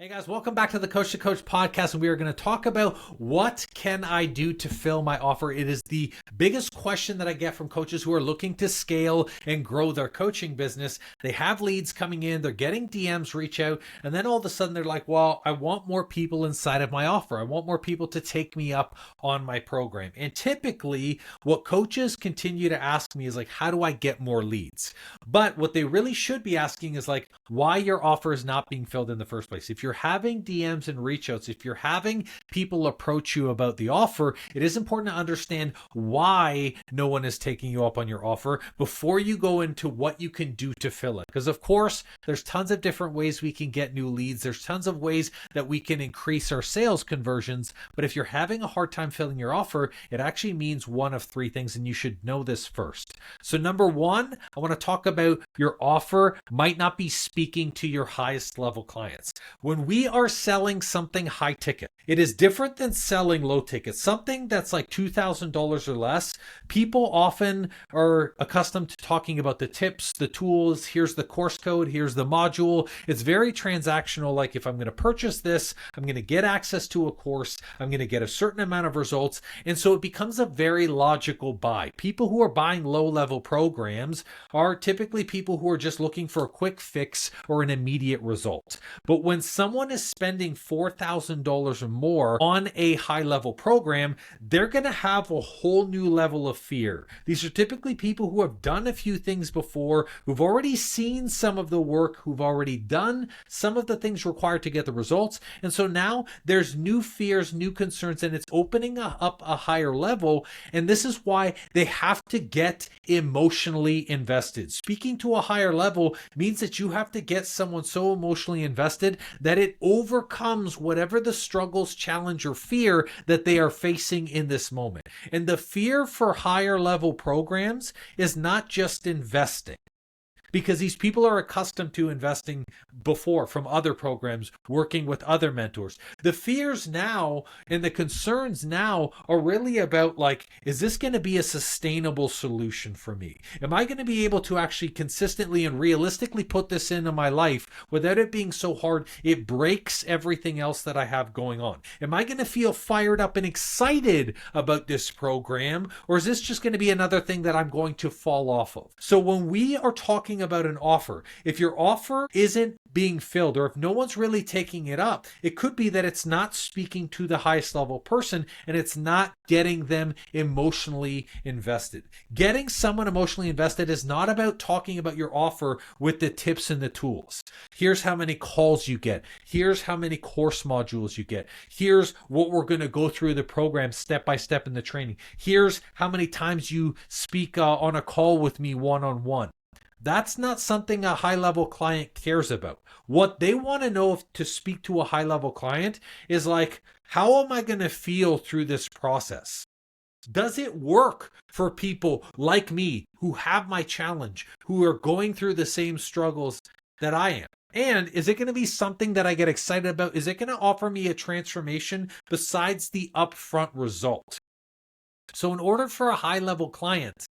Hey guys, welcome back to the Coach to Coach podcast, and we are going to talk about what can I do to fill my offer. It is the biggest question that I get from coaches who are looking to scale and grow their coaching business. They have leads coming in, they're getting DMs reach out, and then all of a sudden they're like, well, I want more people inside of my offer. I want more people to take me up on my program. And typically what coaches continue to ask me is like, how do I get more leads? But what they really should be asking is like, why your offer is not being filled in the first place. If you're having DMs and reach outs, if you're having people approach you about the offer, it is important to understand why no one is taking you up on your offer before you go into what you can do to fill it. Because of course, there's tons of different ways we can get new leads. There's tons of ways that we can increase our sales conversions. But if you're having a hard time filling your offer, it actually means one of three things, and you should know this first. So number one, I want to talk about your offer might not be speaking to your highest level clients. When we are selling something high ticket, it is different than selling low ticket. Something that's like $2,000 or less, people often are accustomed to talking about the tips, the tools, here's the course code, here's the module. It's very transactional. Like if I'm going to purchase this, I'm going to get access to a course, I'm going to get a certain amount of results. And so it becomes a very logical buy. People who are buying low level programs are typically people who are just looking for a quick fix or an immediate result. But when someone is spending $4,000 or more on a high level program, they're going to have a whole new level of fear. These are typically people who have done a few things before, who've already seen some of the work, who've already done some of the things required to get the results. And so now there's new fears, new concerns, and it's opening up a higher level. And this is why they have to get emotionally invested. Speaking to a higher level means that you have to get someone so emotionally invested that it overcomes whatever the struggles, challenge, or fear that they are facing in this moment. And the fear for higher level programs is not just investing, because these people are accustomed to investing before from other programs, working with other mentors. The fears now and the concerns now are really about like, is this going to be a sustainable solution for me? Am I going to be able to actually consistently and realistically put this into my life without it being so hard it breaks everything else that I have going on? Am I going to feel fired up and excited about this program, or is this just going to be another thing that I'm going to fall off of? So when we are talking about an offer, if your offer isn't being filled, or if no one's really taking it up, it could be that it's not speaking to the highest level person and it's not getting them emotionally invested. Getting someone emotionally invested is not about talking about your offer with the tips and the tools. Here's how many calls you get. Here's how many course modules you get. Here's what we're going to go through the program step by step in the training. Here's how many times you speak on a call with me one-on-one. That's not something a high-level client cares about. What they want to know to speak to a high-level client is like, how am I going to feel through this process? Does it work for people like me who have my challenge, who are going through the same struggles that I am? And is it going to be something that I get excited about? Is it going to offer me a transformation besides the upfront result? So in order for a high-level client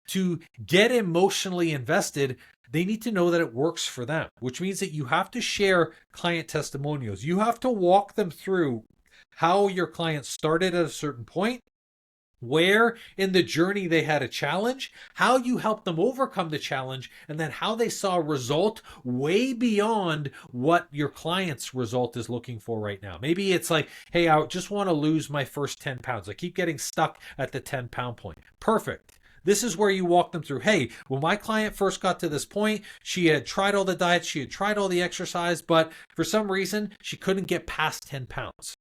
to get emotionally invested, they need to know that it works for them, which means that you have to share client testimonials. You have to walk them through how your client started at a certain point, where in the journey they had a challenge, how you helped them overcome the challenge, and then how they saw a result way beyond what your client's result is looking for right now. Maybe it's like, hey, I just want to lose my first 10 pounds. I keep getting stuck at the 10-pound point. Perfect. This is where you walk them through. Hey, when my client first got to this point, she had tried all the diets, she had tried all the exercise, but for some reason, she couldn't get past 10 pounds.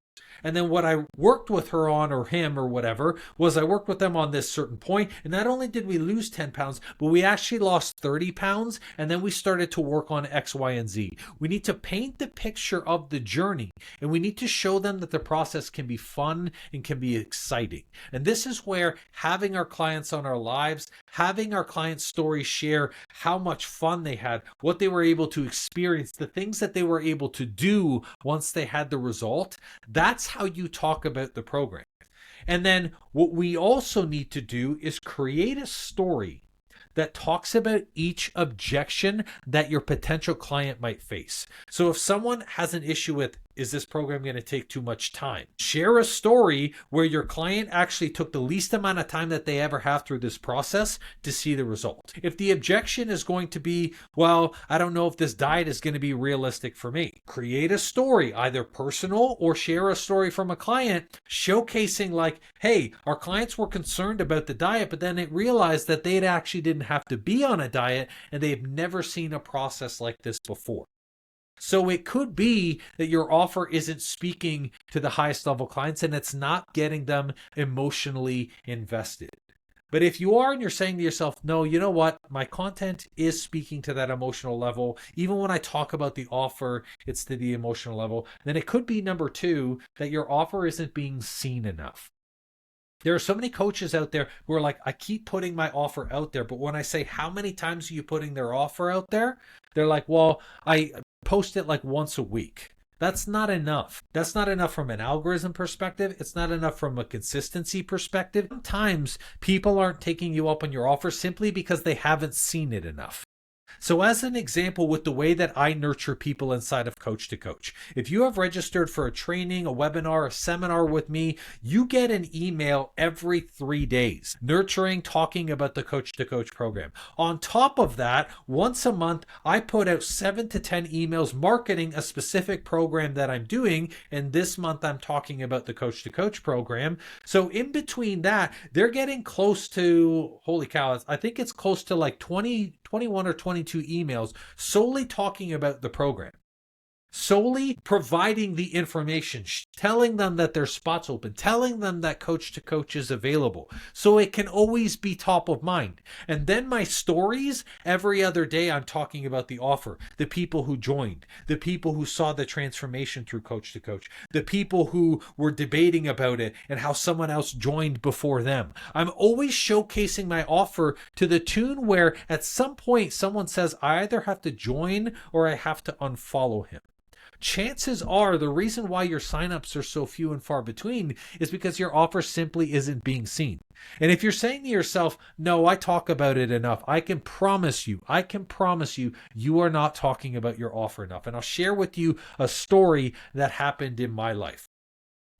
And then what I worked with her on, or him or whatever, was I worked with them on this certain point. And not only did we lose 10 pounds, but we actually lost 30 pounds. And then we started to work on X, Y, and Z. We need to paint the picture of the journey. And we need to show them that the process can be fun and can be exciting. And this is where having our clients on our lives, having our clients' stories share how much fun they had, what they were able to experience, the things that they were able to do once they had the result. That's how you talk about the program. And then what we also need to do is create a story that talks about each objection that your potential client might face. So if someone has an issue with, is this program going to take too much time? Share a story where your client actually took the least amount of time that they ever have through this process to see the result. If the objection is going to be, well, I don't know if this diet is going to be realistic for me, create a story, either personal or share a story from a client showcasing like, hey, our clients were concerned about the diet, but then it realized that they actually didn't have to be on a diet and they've never seen a process like this before. So it could be that your offer isn't speaking to the highest level clients and it's not getting them emotionally invested. But if you are and you're saying to yourself, no, you know what? My content is speaking to that emotional level. Even when I talk about the offer, it's to the emotional level. Then it could be number two, that your offer isn't being seen enough. There are so many coaches out there who are like, I keep putting my offer out there. But when I say, how many times are you putting their offer out there? They're like, well, I post it like once a week. That's not enough. That's not enough from an algorithm perspective. It's not enough from a consistency perspective. Sometimes people aren't taking you up on your offer simply because they haven't seen it enough. So as an example, with the way that I nurture people inside of Coach to Coach, if you have registered for a training, a webinar, a seminar with me, you get an email every 3 days, nurturing, talking about the Coach to Coach program. On top of that, once a month, I put out 7 to 10 emails marketing a specific program that I'm doing. And this month, I'm talking about the Coach to Coach program. So in between that, they're getting close to, holy cow, I think it's close to like 21 or 22 emails solely talking about the program, solely providing the information, telling them that their spot's open, telling them that Coach to Coach is available, so it can always be top of mind. And then my stories, every other day I'm talking about the offer, the people who joined, the people who saw the transformation through Coach to Coach, the people who were debating about it and how someone else joined before them. I'm always showcasing my offer to the tune where at some point someone says, I either have to join or I have to unfollow him. Chances are the reason why your signups are so few and far between is because your offer simply isn't being seen. And if you're saying to yourself, no, I talk about it enough, I can promise you, you are not talking about your offer enough. And I'll share with you a story that happened in my life.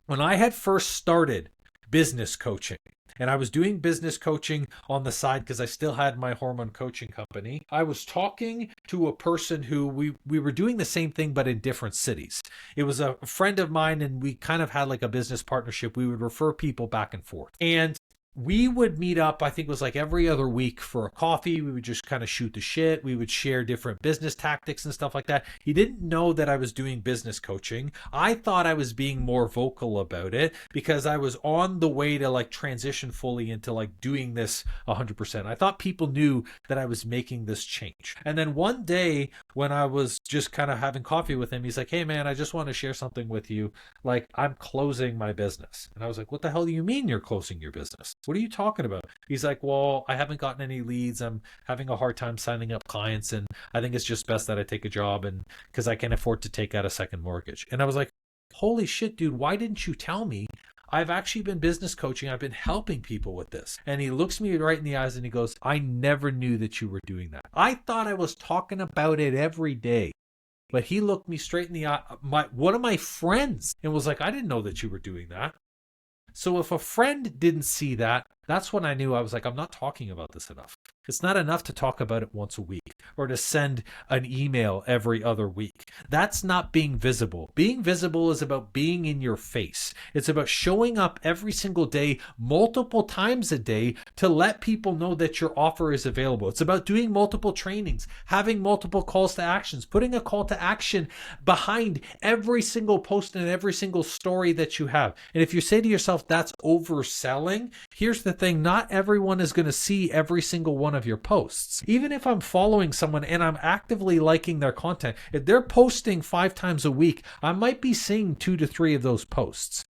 When I had first started business coaching, and I was doing business coaching on the side because I still had my hormone coaching company, I was talking to a person who we were doing the same thing but in different cities. It was a friend of mine and we kind of had like a business partnership. We would refer people back and forth. And we would meet up, I think it was like every other week for a coffee. We would just kind of shoot the shit. We would share different business tactics and stuff like that. He didn't know that I was doing business coaching. I thought I was being more vocal about it because I was on the way to like transition fully into like doing this 100%. I thought people knew that I was making this change. And then one day when I was just kind of having coffee with him, he's like, hey man, I just want to share something with you. Like, I'm closing my business. And I was like, what the hell do you mean you're closing your business? What are you talking about? He's like, well, I haven't gotten any leads. I'm having a hard time signing up clients. And I think it's just best that I take a job and because I can't afford to take out a second mortgage. And I was like, holy shit, dude, why didn't you tell me? I've actually been business coaching. I've been helping people with this. And he looks me right in the eyes and he goes, I never knew that you were doing that. I thought I was talking about it every day. But he looked me straight in the eye, one of my friends, and was like, I didn't know that you were doing that. So if a friend didn't see that, that's when I knew. I was like, I'm not talking about this enough. It's not enough to talk about it once a week or to send an email every other week. That's not being visible. Being visible is about being in your face. It's about showing up every single day, multiple times a day, to let people know that your offer is available. It's about doing multiple trainings, having multiple calls to actions, putting a call to action behind every single post and every single story that you have. And if you say to yourself, that's overselling, here's the thing, not everyone is going to see every single one of your posts. Even if I'm following someone and I'm actively liking their content, if they're posting 5 times a week, I might be seeing 2 to 3 of those posts.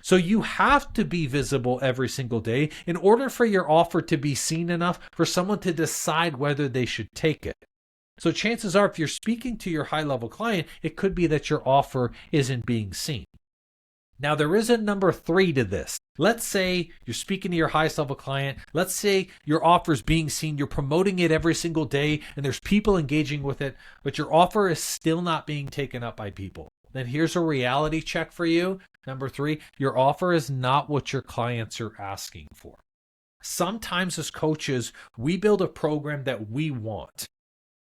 So you have to be visible every single day in order for your offer to be seen enough for someone to decide whether they should take it. So chances are, if you're speaking to your high-level client, it could be that your offer isn't being seen. Now, there is a number 3 to this. Let's say you're speaking to your highest level client. Let's say your offer is being seen. You're promoting it every single day and there's people engaging with it, but your offer is still not being taken up by people. Then here's a reality check for you. Number 3, your offer is not what your clients are asking for. Sometimes as coaches, we build a program that we want,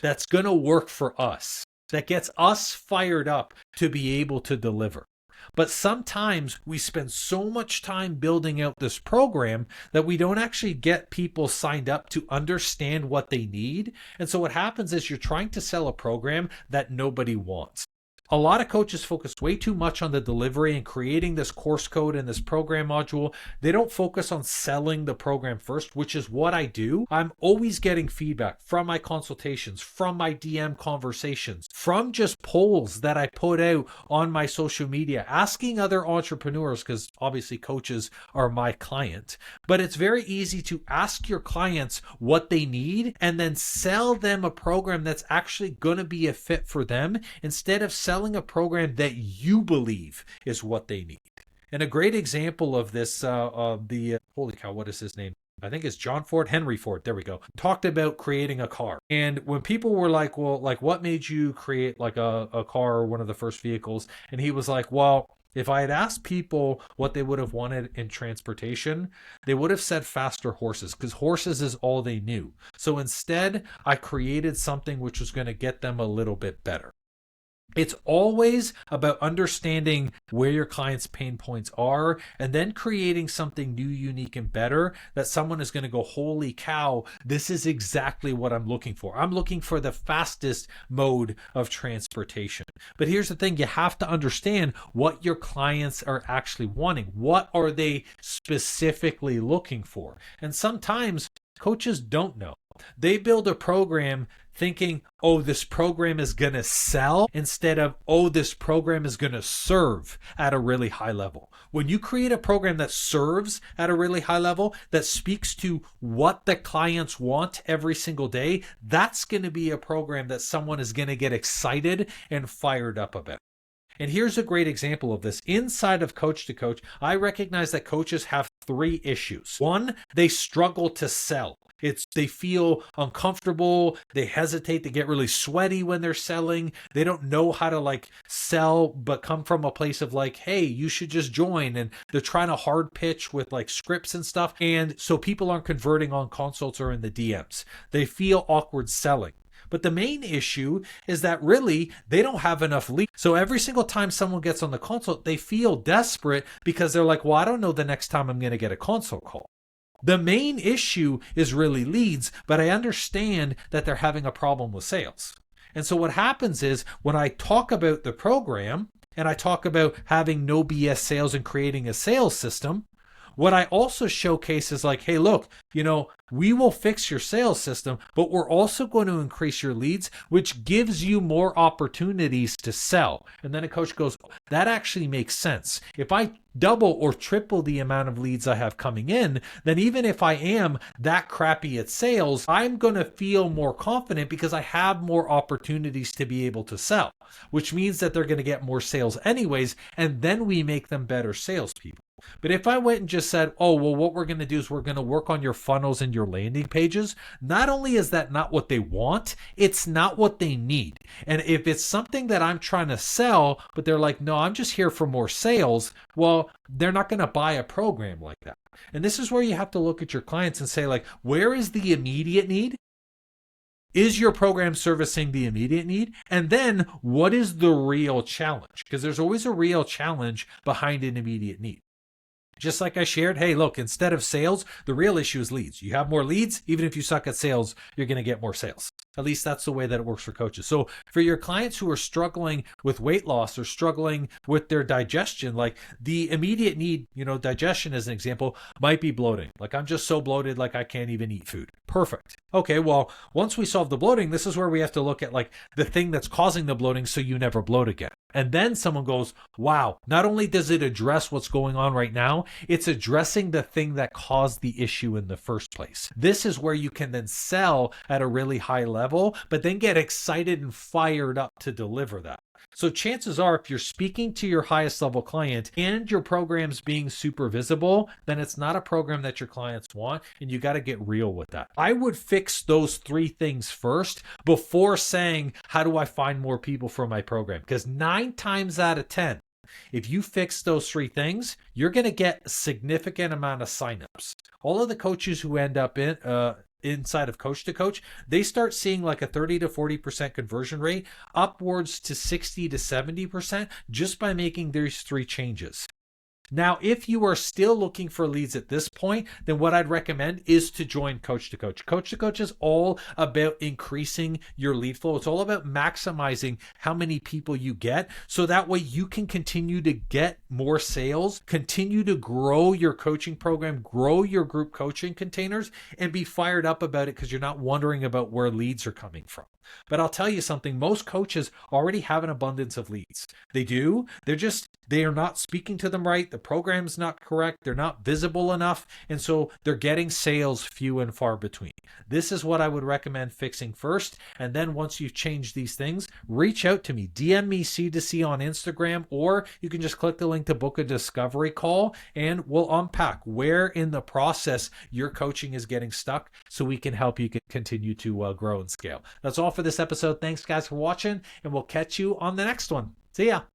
that's going to work for us, that gets us fired up to be able to deliver. But sometimes we spend so much time building out this program that we don't actually get people signed up to understand what they need. And so what happens is you're trying to sell a program that nobody wants. A lot of coaches focus way too much on the delivery and creating this course code and this program module. They don't focus on selling the program first, which is what I do. I'm always getting feedback from my consultations, from my DM conversations, from just polls that I put out on my social media, asking other entrepreneurs, because obviously coaches are my client. But it's very easy to ask your clients what they need and then sell them a program that's actually going to be a fit for them instead of selling a program that you believe is what they need. And a great example of this, holy cow, what is his name? I think it's Henry Ford. There we go. Talked about creating a car. And when people were like, well, like what made you create like a car or one of the first vehicles? And he was like, well, if I had asked people what they would have wanted in transportation, they would have said faster horses because horses is all they knew. So instead, I created something which was going to get them a little bit better. It's always about understanding where your client's pain points are and then creating something new, unique, and better that someone is going to go, holy cow, this is exactly what I'm looking for. I'm looking for the fastest mode of transportation. But here's the thing, you have to understand what your clients are actually wanting. What are they specifically looking for? And sometimes coaches don't know. They build a program thinking, oh, this program is going to sell instead of, oh, this program is going to serve at a really high level. When you create a program that serves at a really high level, that speaks to what the clients want every single day, that's going to be a program that someone is going to get excited and fired up about. And here's a great example of this. Inside of Coach to Coach, I recognize that coaches have 3 issues. 1, they struggle to sell. They feel uncomfortable. They hesitate. They get really sweaty when they're selling. They don't know how to like sell, but come from a place of like, hey, you should just join. And they're trying to hard pitch with like scripts and stuff. And so people aren't converting on consults or in the DMs. They feel awkward selling. But the main issue is that really they don't have enough leads. So every single time someone gets on the consult, they feel desperate because they're like, well, I don't know the next time I'm going to get a consult call. The main issue is really leads, but I understand that they're having a problem with sales. And so what happens is when I talk about the program and I talk about having no BS sales and creating a sales system, what I also showcase is like, hey, look, we will fix your sales system, but we're also going to increase your leads, which gives you more opportunities to sell. And then a coach goes, that actually makes sense. If I double or triple the amount of leads I have coming in, then even if I am that crappy at sales, I'm going to feel more confident because I have more opportunities to be able to sell, which means that they're going to get more sales anyways, and then we make them better salespeople. But if I went and just said, oh, well, what we're going to do is we're going to work on your funnels and your landing pages, not only is that not what they want, it's not what they need. And if it's something that I'm trying to sell, but they're like, no, I'm just here for more sales, well, they're not going to buy a program like that. And this is where you have to look at your clients and say, like, where is the immediate need? Is your program servicing the immediate need? And then what is the real challenge? Because there's always a real challenge behind an immediate need. Just like I shared, hey, look, instead of sales, the real issue is leads. You have more leads, even if you suck at sales, you're going to get more sales. At least that's the way that it works for coaches. So for your clients who are struggling with weight loss or struggling with their digestion, like the immediate need, digestion as an example, might be bloating. Like I'm just so bloated, like I can't even eat food. Perfect. Okay, well, once we solve the bloating, this is where we have to look at like the thing that's causing the bloating so you never bloat again. And then someone goes, wow, not only does it address what's going on right now, it's addressing the thing that caused the issue in the first place. This is where you can then sell at a really high level level, but then get excited and fired up to deliver that. So chances are, if you're speaking to your highest level client and your program's being super visible, then it's not a program that your clients want, and you got to get real with that. I would fix those 3 things first before saying, how do I find more people for my program? Because 9 times out of 10, if you fix those 3 things, you're going to get a significant amount of signups. All of the coaches who end up inside of Coach to Coach, they start seeing like a 30 to 40% conversion rate, upwards to 60 to 70% just by making these 3 changes. Now, if you are still looking for leads at this point, then what I'd recommend is to join Coach to Coach. Coach to Coach is all about increasing your lead flow. It's all about maximizing how many people you get, so that way you can continue to get more sales, continue to grow your coaching program, grow your group coaching containers, and be fired up about it because you're not wondering about where leads are coming from. But I'll tell you something, most coaches already have an abundance of leads. They do. They are not speaking to them right. The program's not correct. They're not visible enough. And so they're getting sales few and far between. This is what I would recommend fixing first. And then once you've changed these things, reach out to me. DM me C2C on Instagram, or you can just click the link to book a discovery call and we'll unpack where in the process your coaching is getting stuck so we can help you continue to grow and scale. That's all for this episode. Thanks guys for watching, and we'll catch you on the next one. See ya.